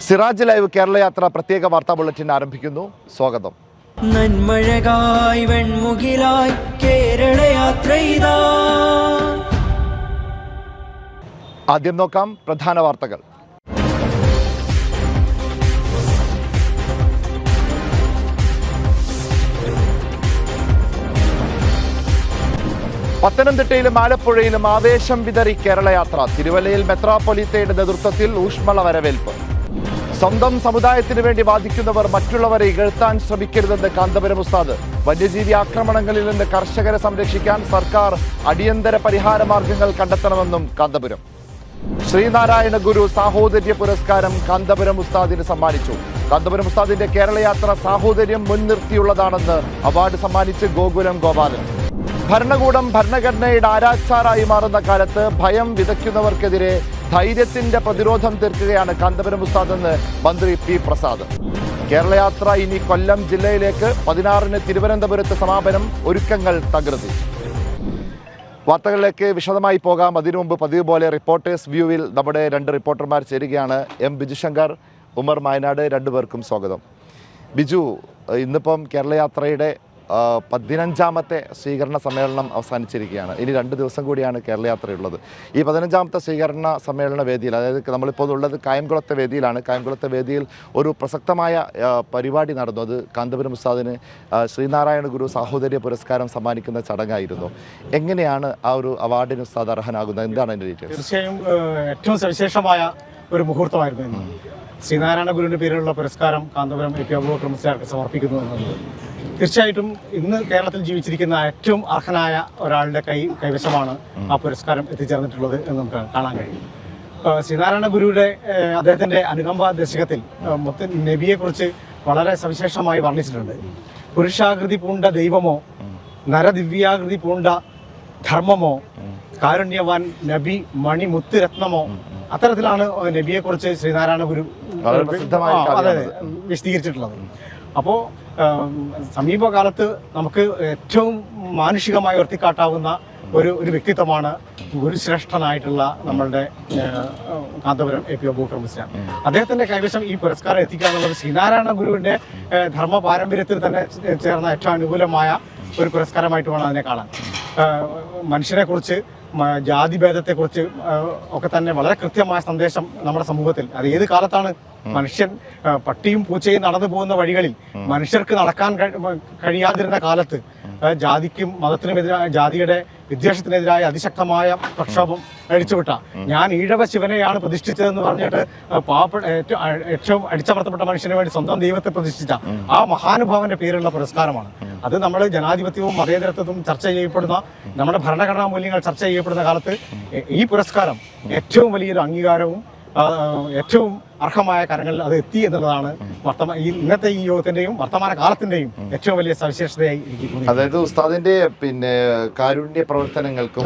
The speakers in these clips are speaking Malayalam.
സിറാജ് ലൈവ് കേരള യാത്ര പ്രത്യേക വാർത്താ ബുള്ളറ്റിൻ ആരംഭിക്കുന്നു. സ്വാഗതം. നന്മഴകായി വെൺമുകിലായി കേരള യാത്ര ഇതാ. ആദ്യം നോക്കാം പ്രധാന വാർത്തകൾ. പത്തനംതിട്ടയിലും ആലപ്പുഴയിലും ആവേശം വിതറി കേരള യാത്ര. തിരുവല്ലയിൽ മെത്രാപ്പൊലീത്തയുടെ നേതൃത്വത്തിൽ ഊഷ്മള വരവേൽപ്പ്. സ്വന്തം സമുദായത്തിനു വേണ്ടി വാദിക്കുന്നവർ മറ്റുള്ളവരെ ഇകഴ്ത്താൻ ശ്രമിക്കരുതെന്ന് കാന്തപുരം ഉസ്താദ്. വന്യജീവി ആക്രമണങ്ങളിൽ നിന്ന് കർഷകരെ സംരക്ഷിക്കാൻ സർക്കാർ അടിയന്തര പരിഹാര മാർഗങ്ങൾ കണ്ടെത്തണമെന്നും കാന്തപുരം. ശ്രീനാരായണ ഗുരു സാഹോദര്യ പുരസ്കാരം കാന്തപുരം ഉസ്താദിന് സമ്മാനിച്ചു. കാന്തപുരം ഉസ്താദിന്റെ കേരള യാത്ര സാഹോദര്യം മുൻനിർത്തിയുള്ളതാണെന്ന് അവാർഡ് സമ്മാനിച്ച് ഗോകുലം ഗോപാലൻ. ഭരണകൂടം ഭരണഘടനയുടെ ആരാച്ചാറായി മാറുന്ന കാലത്ത് ഭയം വിതയ്ക്കുന്നവർക്കെതിരെ ധൈര്യത്തിന്റെ പ്രതിരോധം തീർക്കുകയാണ് കാന്തപുരം ഉസ്താദെന്ന് മന്ത്രി പി പ്രസാദ്. കേരളയാത്ര ഇനി കൊല്ലം ജില്ലയിലേക്ക്. 16-ന് തിരുവനന്തപുരത്ത് സമാപനം. ഒരുക്കങ്ങൾ തകൃതി. വാർത്തകളിലേക്ക് വിശദമായി പോകാം. അതിനു മുമ്പ് പതിവ് പോലെ റിപ്പോർട്ടേഴ്സ് വ്യൂവിൽ നമ്മുടെ 2 റിപ്പോർട്ടർമാർ ചേരുകയാണ്. എം ബിജുശങ്കർ, ഉമർ മായനാട്, രണ്ടുപേർക്കും സ്വാഗതം. ബിജു, ഇന്നിപ്പം കേരളയാത്രയുടെ 15ാമത്തെ സ്വീകരണ സമ്മേളനം അവസാനിച്ചിരിക്കുകയാണ്. ഇനി 2 ദിവസം കൂടിയാണ് കേരളയാത്രയുള്ളത്. ഈ 15ാമത്തെ സ്വീകരണ സമ്മേളന വേദിയിൽ, അതായത് നമ്മളിപ്പോൾ ഉള്ളത് കായംകുളത്തെ വേദിയിലാണ്. കായംകുളത്തെ വേദിയിൽ ഒരു പ്രസക്തമായ പരിപാടി നടന്നു. അത് കാന്തപുരം ഉസ്താദിന് ശ്രീനാരായണ ഗുരു സാഹോദര്യ പുരസ്കാരം സമ്മാനിക്കുന്ന ചടങ്ങായിരുന്നു. എങ്ങനെയാണ് ആ ഒരു അവാർഡിന് ഉസ്താദ് അർഹനാകുന്നത്? എന്താണ് അതിൻ്റെ ഡീറ്റെയിൽസ്? തീർച്ചയായും ഏറ്റവും സവിശേഷമായ ഒരു മുഹൂർത്തമായിരുന്നു. ശ്രീനാരായണ ഗുരുവിൻ്റെ പേരിലുള്ള പുരസ്കാരം കാന്തപുരം എ പി അബൂബക്കർ മുസ്ലിയാർക്ക് സമർപ്പിക്കുന്നു എന്നുള്ളത് തീർച്ചയായിട്ടും ഇന്ന് കേരളത്തിൽ ജീവിച്ചിരിക്കുന്ന ഏറ്റവും അർഹനായ ഒരാളുടെ കൈവശമാണ് ആ പുരസ്കാരം എത്തിച്ചേർന്നിട്ടുള്ളത് എന്ന് നമുക്ക് കാണാൻ കഴിയും. ശ്രീനാരായണ ഗുരുവിടെ അദ്ദേഹത്തിൻ്റെ അനുകമ്പ ദശകത്തിൽ നബിയെക്കുറിച്ച് വളരെ സവിശേഷമായി വർണ്ണിച്ചിട്ടുണ്ട്. പുരുഷാകൃതി പൂണ്ട ദൈവമോ നരദിവ്യാകൃതി പൂണ്ട ധർമ്മമോ കാരുണ്യവാൻ നബി മണിമുത്ത് രത്നമോ, അത്തരത്തിലാണ് നബിയെക്കുറിച്ച് ശ്രീനാരായണ ഗുരു വിശദീകരിച്ചിട്ടുള്ളത്. അപ്പോൾ സമീപകാലത്ത് നമുക്ക് ഏറ്റവും മാനുഷികമായി ഉയർത്തിക്കാട്ടാവുന്ന ഒരു വ്യക്തിത്വമാണ് ഗുരുശ്രേഷ്ഠനായിട്ടുള്ള നമ്മളുടെ കാന്തപുരം എ പി അബൂബക്കർ മുസ്ലിയാർ. അദ്ദേഹത്തിൻ്റെ കൈവശം ഈ പുരസ്കാരം എത്തിക്കുക എന്നുള്ളത് ശ്രീനാരായണ ഗുരുവിൻ്റെ ധർമ്മ പാരമ്പര്യത്തിൽ തന്നെ ചേർന്ന ഏറ്റവും അനുകൂലമായ ഒരു പുരസ്കാരമായിട്ട് വേണം അതിനെ കാണാൻ. മനുഷ്യനെക്കുറിച്ച്, ജാതിഭേദത്തെക്കുറിച്ച് ഒക്കെ തന്നെ വളരെ കൃത്യമായ സന്ദേശം നമ്മുടെ സമൂഹത്തിൽ, അത് ഏത് കാലത്താണ് മനുഷ്യൻ പട്ടിയും പൂച്ചയും നടന്നു പോകുന്ന വഴികളിൽ മനുഷ്യർക്ക് നടക്കാൻ കഴിയാതിരുന്ന കാലത്ത് ജാതിക്കും മതത്തിനുമെതിരായ, ജാതിയുടെ വിദ്വേഷത്തിനെതിരായ അതിശക്തമായ പ്രക്ഷോഭം അഴിച്ചുവിട്ട, ഞാൻ ഈഴവ ശിവനെയാണ് പ്രതിഷ്ഠിച്ചതെന്ന് പറഞ്ഞിട്ട് ഏറ്റവും അടിച്ചമർത്തപ്പെട്ട മനുഷ്യന് വേണ്ടി സ്വന്തം ദൈവത്തെ പ്രതിഷ്ഠിച്ച ആ മഹാനുഭാവന്റെ പേരുള്ള പുരസ്കാരമാണ്. അത് നമ്മൾ ജനാധിപത്യവും മതേതരത്വവും ചർച്ച ചെയ്യപ്പെടുന്ന, നമ്മുടെ ഭരണഘടനാ മൂല്യങ്ങൾ ചർച്ച ചെയ്യപ്പെടുന്ന കാലത്ത് ഈ പുരസ്കാരം ഏറ്റവും വലിയൊരു അംഗീകാരവും ഏറ്റവും അർഹമായ കാര്യങ്ങളിൽ അത് എത്തി എന്നുള്ളതാണ് ഇന്നത്തെ ഈ യോഗത്തിന്റെയും വർത്തമാന കാലത്തിന്റെയും ഏറ്റവും വലിയ സവിശേഷതയായി ഇരിക്കുന്നത്. അതായത് ഉസ്താദിന്റെ കാരുണ്യ പ്രവർത്തനങ്ങൾക്കും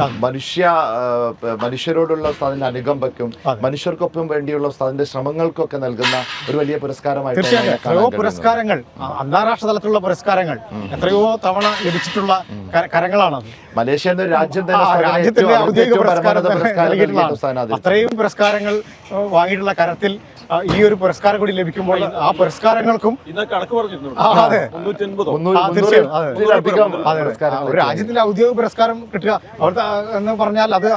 മനുഷ്യരോടുള്ള ഉസ്താദിന്റെ അനുകമ്പയ്ക്കും മനുഷ്യർക്കൊപ്പം വേണ്ടിയുള്ള ഉസ്താദിന്റെ ശ്രമങ്ങൾക്കൊക്കെ നൽകുന്ന ഒരു വലിയ പുരസ്കാരമായിട്ട് എത്രയോ പുരസ്കാരങ്ങൾ, അന്താരാഷ്ട്ര തലത്തിലുള്ള പുരസ്കാരങ്ങൾ എത്രയോ തവണ ലഭിച്ചിട്ടുള്ള കരങ്ങളാണ്. മലേഷ്യ എന്ന രാജ്യം തന്നെ രാജ്യത്തിന്റെ ഔദ്യോഗിക പുരസ്കാരം, അത്രയും പുരസ്കാരങ്ങൾ വാങ്ങിയിട്ടുള്ള കരത്തിൽ ഈ ഒരു പുരസ്കാരം കൂടി ലഭിക്കുമ്പോൾ ആ പുരസ്കാരങ്ങൾക്കും ഒരു രാജ്യത്തിന്റെ ഔദ്യോഗിക പുരസ്കാരം കിട്ടുക അവിടുത്തെ എന്ന് പറഞ്ഞാൽ അത്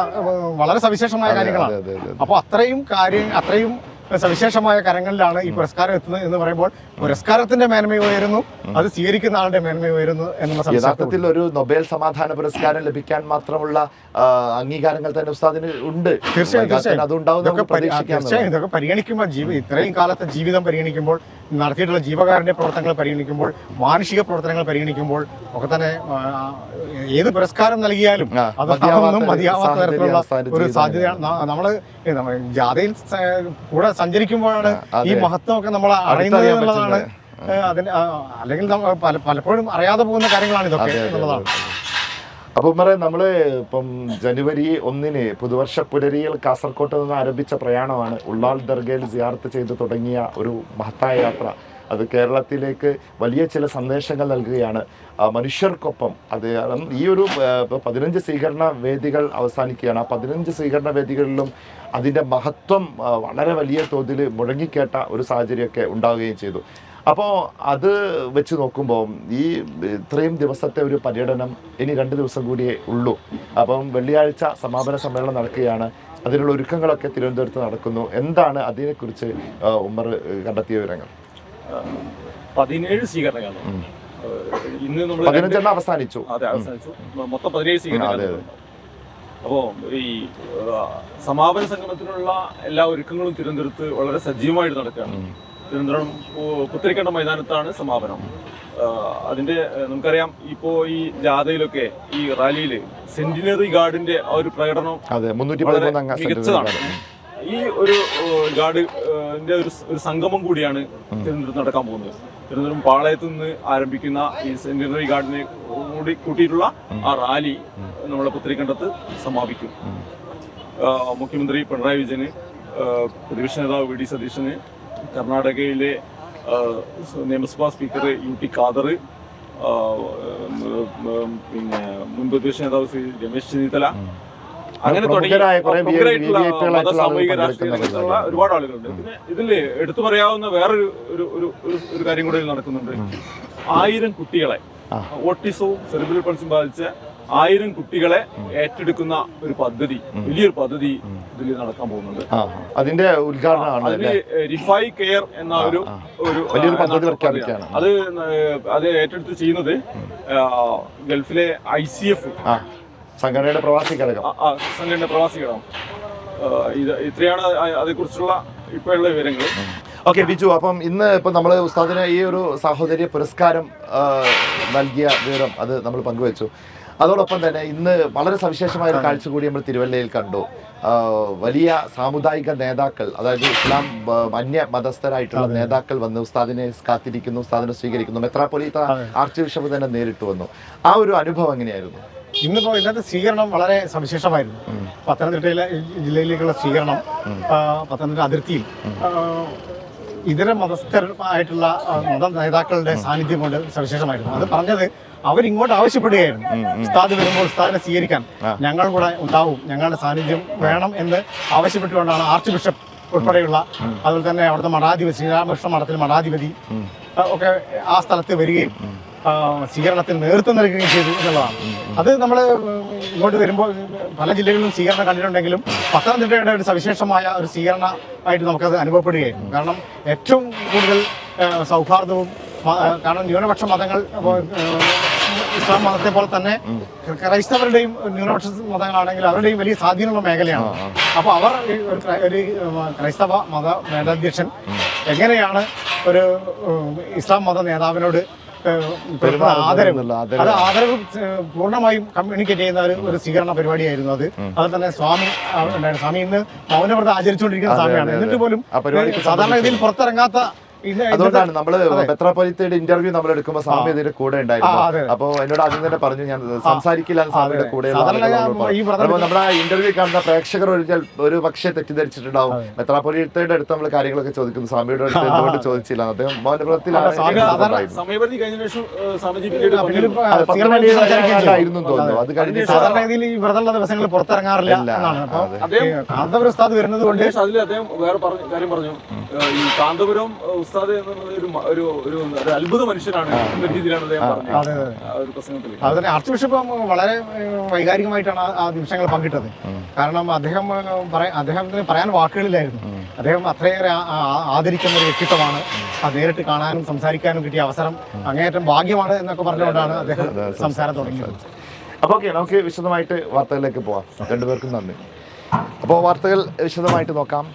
വളരെ സവിശേഷമായ കാര്യങ്ങളാണ്. അപ്പൊ അത്രയും സവിശേഷമായ കരങ്ങളിലാണ് ഈ പുരസ്കാരം എത്തുന്നത് എന്ന് പറയുമ്പോൾ പുരസ്കാരത്തിന്റെ മേന്മ ഉയരുന്നു, അത് സ്വീകരിക്കുന്ന ആളുടെ മേന്മ ഉയരുന്നു എന്നുള്ള യഥാർത്ഥത്തിൽ ഒരു നൊബേൽ സമാധാന പുരസ്കാരം ലഭിക്കാൻ മാത്രമുള്ള അംഗീകാരങ്ങൾ തന്നെ ഉസ്താദിന് ഉണ്ട്. തീർച്ചയായും ഇതൊക്കെ പരിഗണിക്കുമ്പോൾ, ഇത്രയും കാലത്തെ ജീവിതം പരിഗണിക്കുമ്പോൾ, നടത്തിയിട്ടുള്ള ജീവകാരുണ്യ പ്രവർത്തനങ്ങൾ പരിഗണിക്കുമ്പോൾ, മാനുഷിക പ്രവർത്തനങ്ങൾ പരിഗണിക്കുമ്പോൾ ഒക്കെ തന്നെ ഏത് പുരസ്കാരം നൽകിയാലും അതൊന്നും മതിയാവാത്ത തരത്തിലുള്ള ഒരു സാധ്യതയാണ്. നമ്മള് ജാഥയിൽ കൂടെ സഞ്ചരിക്കുമ്പോഴാണ് ഈ മഹത്വമൊക്കെ നമ്മൾ അറിയുന്നത് എന്നുള്ളതാണ്. അതിന് അല്ലെങ്കിൽ പലപ്പോഴും അറിയാതെ പോകുന്ന കാര്യങ്ങളാണ് ഇതൊക്കെ എന്നുള്ളതാണ്. അപ്പം നമ്മള് ഇപ്പം ജനുവരി 1-ന് പുതുവർഷ പുലരിയിൽ കാസർകോട്ട് നിന്ന് ആരംഭിച്ച പ്രയാണമാണ് ഉള്ളാൾ ദർഗയിൽ സിയാറത്ത് ചെയ്ത് തുടങ്ങിയ ഒരു മഹത്തായ യാത്ര. അത് കേരളത്തിലേക്ക് വലിയ ചില സന്ദേശങ്ങൾ നൽകുകയാണ്. മനുഷ്യർക്കൊപ്പം അത് ഈ ഒരു 15 സ്വീകരണ വേദികൾ അവസാനിക്കുകയാണ്. ആ 15 സ്വീകരണ വേദികളിലും അതിൻ്റെ മഹത്വം വളരെ വലിയ തോതിൽ മുഴങ്ങിക്കേട്ട ഒരു സാഹചര്യമൊക്കെ ഉണ്ടാവുകയും ചെയ്തു. അപ്പോൾ അത് വെച്ച് നോക്കുമ്പോൾ ഈ ഇത്രയും ദിവസത്തെ ഒരു പര്യടനം ഇനി 2 ദിവസം കൂടിയേ ഉള്ളൂ. അപ്പം വെള്ളിയാഴ്ച സമാപന സമ്മേളനം നടക്കുകയാണ്. അതിനുള്ള ഒരുക്കങ്ങളൊക്കെ തിരുവനന്തപുരത്ത് നടക്കുന്നു. എന്താണ് അതിനെക്കുറിച്ച് ഉമ്മർ കണ്ടെത്തിയ വിവരങ്ങൾ? 17 സ്വീകരണങ്ങൾ ഇന്ന് നമ്മൾ 15 അവസാനിച്ചു. അതെ, അവസാനിച്ചു. മൊത്തം 17 സ്വീകരണങ്ങൾ. അപ്പോൾ ഈ സമാപന സംഗമത്തിനുള്ള എല്ലാ ഒരുക്കങ്ങളും തിരുവനന്തപുരത്ത് വളരെ സജീവമായിട്ട് നടക്കുകയാണ്. തിരുവനന്തപുരം പുത്തരിക്കണ്ടം മൈതാനത്താണ് സമാപനം. അതിന്റെ നമുക്കറിയാം, ഇപ്പോ ഈ ജാഥയിലൊക്കെ ഈ റാലിയിൽ സെന്റിനറി ഗാർഡിന്റെ ആ ഒരു പ്രകടനം മികച്ചതാണ്. ഈ ഒരു ഗാർഡിന്റെ ഒരു സംഗമം കൂടിയാണ് തിരുവനന്തപുരത്ത് നടക്കാൻ പോകുന്നത്. തിരുവനന്തപുരം പാളയത്ത് നിന്ന് ആരംഭിക്കുന്ന ഈ സെന്റിനറി ഗാർഡിനെ കൂടി കൂട്ടിയിട്ടുള്ള ആ റാലി നമ്മളെ പുത്തരിക്കണ്ടത്ത് സമാപിക്കും. മുഖ്യമന്ത്രി പിണറായി വിജയന്, പ്രതിപക്ഷ നേതാവ് വി ഡി സതീശന്, കർണാടകയിലെ നിയമസഭാ സ്പീക്കർ UT ഖാദർ, പിന്നെ മുൻ പ്രതിപക്ഷ നേതാവ് ശ്രീ രമേശ് ചെന്നിത്തല, അങ്ങനെ തുടങ്ങിയ സാമൂഹിക രാഷ്ട്രീയത്തിലുള്ള ഒരുപാട് ആളുകളുണ്ട്. പിന്നെ ഇതിൽ എടുത്തു പറയാവുന്ന വേറൊരു ഒരു കാര്യം കൂടി നടക്കുന്നുണ്ട്. 1000 കുട്ടികളെ, ഓട്ടിസവും സെറിബ്രൽ പൾസും ബാധിച്ച 1000 കുട്ടികളെ ഏറ്റെടുക്കുന്ന ഒരു പദ്ധതി, വലിയൊരു പദ്ധതി ഇതിൽ നടക്കാൻ പോകുന്നുണ്ട്. അതിന്റെ ഉദ്ഘാടനമാണ്. അതിൽ റിഫൈ കെയർ എന്ന ഒരു അത് ഏറ്റെടുത്ത് ചെയ്യുന്നത് ഗൾഫിലെ ICF സംഘടനയുടെ പ്രവാസി ഘടകം. ഇത്രയാണ് അതേക്കുറിച്ചുള്ള ഇപ്പോഴുള്ള വിവരങ്ങൾ. ഓക്കെ ബിജു, അപ്പം ഇന്ന് നമ്മൾ ഉസ്താദിന് ഈ ഒരു സാഹോദര്യ പുരസ്കാരം നൽകിയ വിവരം അത് നമ്മൾ പങ്കുവച്ചു. അതോടൊപ്പം തന്നെ ഇന്ന് വളരെ സവിശേഷമായ ഒരു കാഴ്ച കൂടി നമ്മൾ തിരുവല്ലയിൽ കണ്ടു. വലിയ സാമുദായിക നേതാക്കൾ, അതായത് ഇസ്ലാം അന്യ മതസ്ഥരായിട്ടുള്ള നേതാക്കൾ വന്ന് ഉസ്താദിനെ കാത്തിരിക്കുന്നു, ഉസ്താദിനെ സ്വീകരിക്കുന്നു. മെത്രാപ്പൊലീത്ത ആർച്ച് ബിഷപ്പ് തന്നെ നേരിട്ട് വന്നു. ആ ഒരു അനുഭവം എങ്ങനെയായിരുന്നു? ഇന്നത്തെ സ്വീകരണം വളരെ സവിശേഷമായിരുന്നു. പത്തനംതിട്ട ജില്ലയിലേക്കുള്ള സ്വീകരണം പത്തനംതിട്ട അതിർത്തിയിൽ ഇതര മതസ്ഥരായിട്ടുള്ള മത നേതാക്കളുടെ സാന്നിധ്യം കൊണ്ട് സവിശേഷമായിരുന്നു. അത് പറഞ്ഞത് അവരിങ്ങോട്ട് ആവശ്യപ്പെടുകയായിരുന്നു, ഉസ്താദ് വരുമ്പോൾ ഉസ്താദിനെ സ്വീകരിക്കാൻ ഞങ്ങൾ കൂടെ ഉണ്ടാവും, ഞങ്ങളുടെ സാന്നിധ്യം വേണം എന്ന് ആവശ്യപ്പെട്ടുകൊണ്ടാണ് ആർച്ച് ബിഷപ്പ് ഉൾപ്പെടെയുള്ള, അതുപോലെ തന്നെ അവിടുത്തെ മഠാധിപതി, ശ്രീരാമകൃഷ്ണ മഠത്തിൽ മഠാധിപതി ഒക്കെ ആ സ്ഥലത്ത് വരികയും സ്വീകരണത്തിന് നേതൃത്വം നൽകുകയും ചെയ്തു എന്നുള്ളതാണ്. അത് നമ്മൾ ഇങ്ങോട്ട് വരുമ്പോൾ പല ജില്ലകളിലും സ്വീകരണം കണ്ടിട്ടുണ്ടെങ്കിലും പത്തനംതിട്ടയുടെ ഒരു സവിശേഷമായ ഒരു സ്വീകരണമായിട്ട് നമുക്കത് അനുഭവപ്പെടുകയായിരുന്നു. കാരണം ഏറ്റവും കൂടുതൽ സൗഹാർദ്ദവും, കാരണം ന്യൂനപക്ഷ മതങ്ങൾ ഇസ്ലാം മതത്തെ പോലെ തന്നെ ക്രൈസ്തവരുടെയും ന്യൂനപക്ഷ മതങ്ങളാണെങ്കിൽ അവരുടെയും വലിയ സ്വാധീനമുള്ള മേഖലയാണ്. അപ്പോൾ അവർ ഒരു ക്രൈസ്തവ മത മേലധ്യക്ഷൻ എങ്ങനെയാണ് ഒരു ഇസ്ലാം മത നേതാവിനോട് ആദരവ് പൂർണ്ണമായും കമ്മ്യൂണിക്കേറ്റ് ചെയ്യുന്ന ഒരു സ്വീകരണ പരിപാടിയായിരുന്നു അത്. അതുപോലെ തന്നെ സ്വാമി ഇന്ന് മൗനവ്രതം ആചരിച്ചുകൊണ്ടിരിക്കുന്ന സ്വാമിയാണ്. എന്നിട്ട് പോലും സാധാരണഗതിയിൽ പുറത്തിറങ്ങാത്ത, അതുകൊണ്ടാണ് നമ്മള് മെത്രാപ്പൊലീത്തയുടെ ഇന്റർവ്യൂ നമ്മൾ എടുക്കുമ്പോൾ സ്വാമി ഇതിന്റെ കൂടെ ഉണ്ടായിരുന്നു. അപ്പൊ എന്നോട് ആദ്യം തന്നെ പറഞ്ഞു ഞാൻ സംസാരിക്കില്ല സ്വാമിയുടെ കൂടെ. നമ്മുടെ ആ ഇന്റർവ്യൂ കാണുന്ന പ്രേക്ഷകർ ഒരു പക്ഷേ തെറ്റിദ്ധരിച്ചിട്ടുണ്ടാവും, മെത്രാപ്പൊലീത്തയുടെ അടുത്ത് നമ്മൾ കാര്യങ്ങളൊക്കെ ചോദിക്കുന്നു, സ്വാമിയുടെ അടുത്ത് എന്തുകൊണ്ട് ചോദിച്ചില്ല. അദ്ദേഹം മൗനവ്രതത്തിലായിരുന്നു തോന്നുന്നു. അത് കഴിഞ്ഞ് സാധാരണഗതിയിൽ ഈ വ്രതമുള്ള ദിവസങ്ങളിൽ പുറത്തിറങ്ങാറില്ല എന്നാണ്. കാന്തപുരം ഉസ്താദ് വരുന്നത് കൊണ്ട് അദ്ദേഹം വേറെ കാര്യം പറഞ്ഞു, ഈ കാന്തപുരം ഉസ്താദ് ഒരു അത്ഭുത മനുഷ്യനാണ് എന്ന രീതിയിലാണ് അദ്ദേഹം പറഞ്ഞത്. അതുതന്നെ ആർച്ച് ബിഷപ്പ് വളരെ വൈകാരികമായിട്ടാണ് ആ നിമിഷങ്ങൾ പങ്കിട്ടത്. കാരണം അദ്ദേഹത്തിന് പറയാൻ വാക്കുകളിലായിരുന്നു. അദ്ദേഹം അത്രയേറെ ആദരിക്കുന്ന ഒരു വ്യക്തിത്വമാണ്. അത് നേരിട്ട് കാണാനും സംസാരിക്കാനും കിട്ടിയ അവസരം അങ്ങേയറ്റം ഭാഗ്യമാണ് എന്നൊക്കെ പറഞ്ഞുകൊണ്ടാണ് അദ്ദേഹം സംസാരം തുടങ്ങിയത്. അപ്പോൾ ഓക്കെ, നമുക്ക് വിശദമായിട്ട് വാർത്തകളിലേക്ക് പോവാം. രണ്ടുപേർക്കും നന്ദി. അപ്പോൾ വാർത്തകൾ വിശദമായിട്ട് നോക്കാം.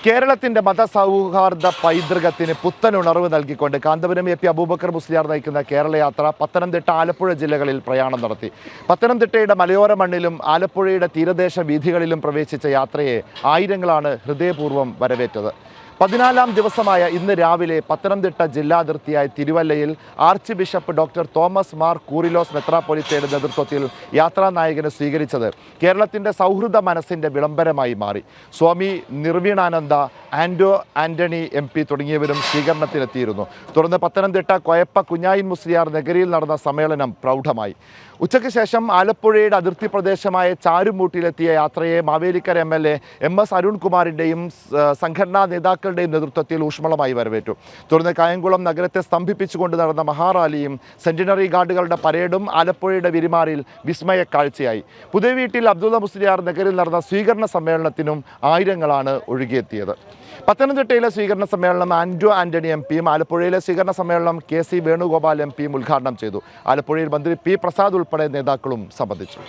കേരളത്തിന്റെ മതസൗഹാർദ്ദ പൈതൃകത്തിന് പുത്തനുണർവ് നൽകിക്കൊണ്ട് കാന്തപുരം AP അബൂബക്കർ മുസ്ലിയാർ നയിക്കുന്ന കേരളയാത്ര പത്തനംതിട്ട, ആലപ്പുഴ ജില്ലകളിൽ പ്രയാണം നടത്തി. പത്തനംതിട്ടയുടെ മലയോര മണ്ണിലും ആലപ്പുഴയുടെ തീരദേശ വീഥികളിലും പ്രവേശിച്ച യാത്രയെ ആയിരങ്ങളാണ് ഹൃദയപൂർവ്വം വരവേറ്റത്. 14ാം ദിവസമായ ഇന്ന് രാവിലെ പത്തനംതിട്ട ജില്ലാതിർത്തിയായ തിരുവല്ലയിൽ archbishop doctor Thomas Mar Koorilos മെത്രാപ്പൊലീത്തയുടെ നേതൃത്വത്തിൽ യാത്രാ നായകനെ സ്വീകരിച്ചത് കേരളത്തിൻ്റെ സൗഹൃദ മനസ്സിൻ്റെ വിളംബരമായി മാറി. സ്വാമി നിർവീണാനന്ദ, ആന്റണി MP തുടങ്ങിയവരും സ്വീകരണത്തിനെത്തിയിരുന്നു. തുടർന്ന് പത്തനംതിട്ട കൊയപ്പ കുഞ്ഞായിൻ മുസ്ലിയാർ നഗരിയിൽ നടന്ന സമ്മേളനം പ്രൗഢമായി. ഉച്ചയ്ക്ക് ശേഷം ആലപ്പുഴയുടെ അതിർത്തി പ്രദേശമായ ചാരുമൂട്ടിലെത്തിയ യാത്രയെ മാവേലിക്കര MLA MS അരുൺകുമാറിൻ്റെയും സംഘടനാ നേതാക്കളുടെയും നേതൃത്വത്തിൽ ഊഷ്മളമായി വരവേറ്റു. തുടർന്ന് കായംകുളം നഗരത്തെ സ്തംഭിപ്പിച്ചുകൊണ്ട് നടന്ന മഹാറാലിയും സെന്റിനറി ഗാർഡുകളുടെ പരേഡും ആലപ്പുഴയുടെ വിരിമാറിൽ വിസ്മയ കാഴ്ചയായി. പുതിയ വീട്ടിൽ അബ്ദുള്ള മുസ്ലിയാർ നഗരിൽ നടന്ന സ്വീകരണ സമ്മേളനത്തിനും ആയിരങ്ങളാണ് ഒഴുകിയെത്തിയത്. പത്തനംതിട്ടയിലെ സ്വീകരണ സമ്മേളനം ആന്റണി MPയും ആലപ്പുഴയിലെ സ്വീകരണ സമ്മേളനം KC വേണുഗോപാൽ MPയും ഉദ്ഘാടനം ചെയ്തു. ആലപ്പുഴയിൽ മന്ത്രി P പ്രസാദ് ഉൾപ്പെടെ നേതാക്കളും സംബന്ധിച്ചു.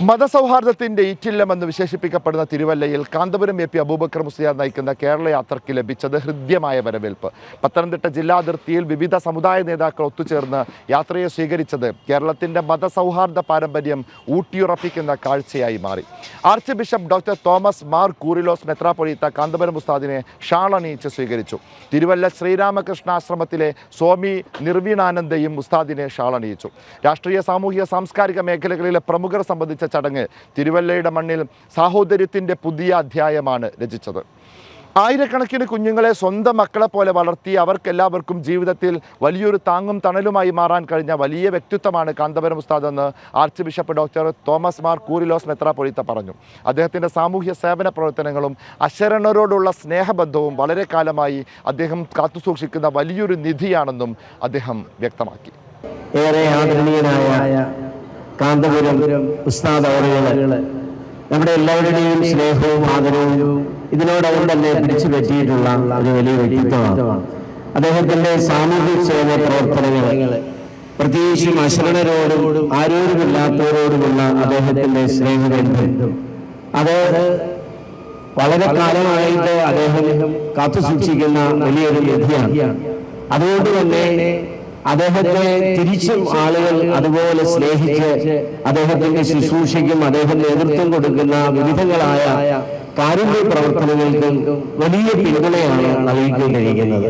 മതസൗഹാർദ്ദത്തിൻ്റെ ഈറ്റില്ലമെന്ന് വിശേഷിപ്പിക്കപ്പെടുന്ന തിരുവല്ലയിൽ കാന്തപുരം AP അബൂബക്കർ മുസ്ലിയാർ നയിക്കുന്ന കേരള യാത്രയ്ക്ക് ലഭിച്ചത് ഹൃദ്യമായ വരവേൽപ്പ്. പത്തനംതിട്ട ജില്ലാ അതിർത്തിയിൽ വിവിധ സമുദായ നേതാക്കൾ ഒത്തുചേർന്ന് യാത്രയെ സ്വീകരിച്ചത് കേരളത്തിൻ്റെ മതസൗഹാർദ്ദ പാരമ്പര്യം ഊട്ടിയുറപ്പിക്കുന്ന കാഴ്ചയായി മാറി. Archbishop doctor Thomas Mar Koorilos മെത്രാപ്പൊലീത്ത കാന്തപുരം ഉസ്താദിനെ ഷാളണിയിച്ച് സ്വീകരിച്ചു. തിരുവല്ല ശ്രീരാമകൃഷ്ണ ആശ്രമത്തിലെ സ്വാമി നിർവീണാനന്ദയും ഉസ്താദിനെ ഷാളണിയിച്ചു. രാഷ്ട്രീയ, സാമൂഹിക, സാംസ്കാരിക മേഖലകളിലെ പ്രമുഖർ സംബന്ധിച്ച ചടങ്ങ് തിരുവല്ലയുടെ മണ്ണിൽ സാഹോദര്യത്തിൻ്റെ പുതിയ അധ്യായമാണ് രചിച്ചത്. ആയിരക്കണക്കിന് കുഞ്ഞുങ്ങളെ സ്വന്തം മക്കളെ പോലെ വളർത്തി അവർക്കെല്ലാവർക്കും ജീവിതത്തിൽ വലിയൊരു താങ്ങും തണലുമായി മാറാൻ കഴിഞ്ഞ വലിയ വ്യക്തിത്വമാണ് കാന്തപുരം ഉസ്താദെന്ന് archbishop doctor Thomas Mar Koorilos മെത്രാപ്പൊലീത്ത പറഞ്ഞു. അദ്ദേഹത്തിൻ്റെ സാമൂഹ്യ സേവന പ്രവർത്തനങ്ങളും അശരണരോടുള്ള സ്നേഹബന്ധവും വളരെ കാലമായി അദ്ദേഹം കാത്തുസൂക്ഷിക്കുന്ന വലിയൊരു നിധിയാണെന്നും അദ്ദേഹം വ്യക്തമാക്കി. ഏറെ ആദരണീയനായ കാന്തപുരം ഉസ്താദ് അവറുകള് നമ്മുടെ എല്ലാവരുടെയും സ്നേഹവും ആദരവും ഇതിനോടകം തന്നെ പിടിച്ചു പറ്റിയിട്ടുള്ള ഒരു വലിയ വ്യക്തിത്വമാണ്. അദ്ദേഹത്തിന്റെ സാമൂഹ്യ സേവന പ്രവർത്തനങ്ങൾ, പ്രത്യേകിച്ചും അശരണരോടും ആരോരുമില്ലാത്തവരോടുമുള്ള അദ്ദേഹത്തിന്റെ സ്നേഹബന്ധം അത് വളരെ കാലമായിട്ട് അദ്ദേഹം കാത്തുസൂക്ഷിക്കുന്ന വലിയൊരു നിധിയാണ്. അതുകൊണ്ട് തന്നെ അദ്ദേഹത്തെ തിരിച്ചും ആളുകൾ അതുപോലെ സ്നേഹിച്ച് അദ്ദേഹത്തിന്റെ ശുശ്രൂഷയ്ക്കും അദ്ദേഹം നേതൃത്വം കൊടുക്കുന്ന വിവിധങ്ങളായ കാരുണ്യ പ്രവർത്തനങ്ങൾക്കും വലിയ പിന്തുണയാണ് നൽകിക്കൊണ്ടിരിക്കുന്നത്.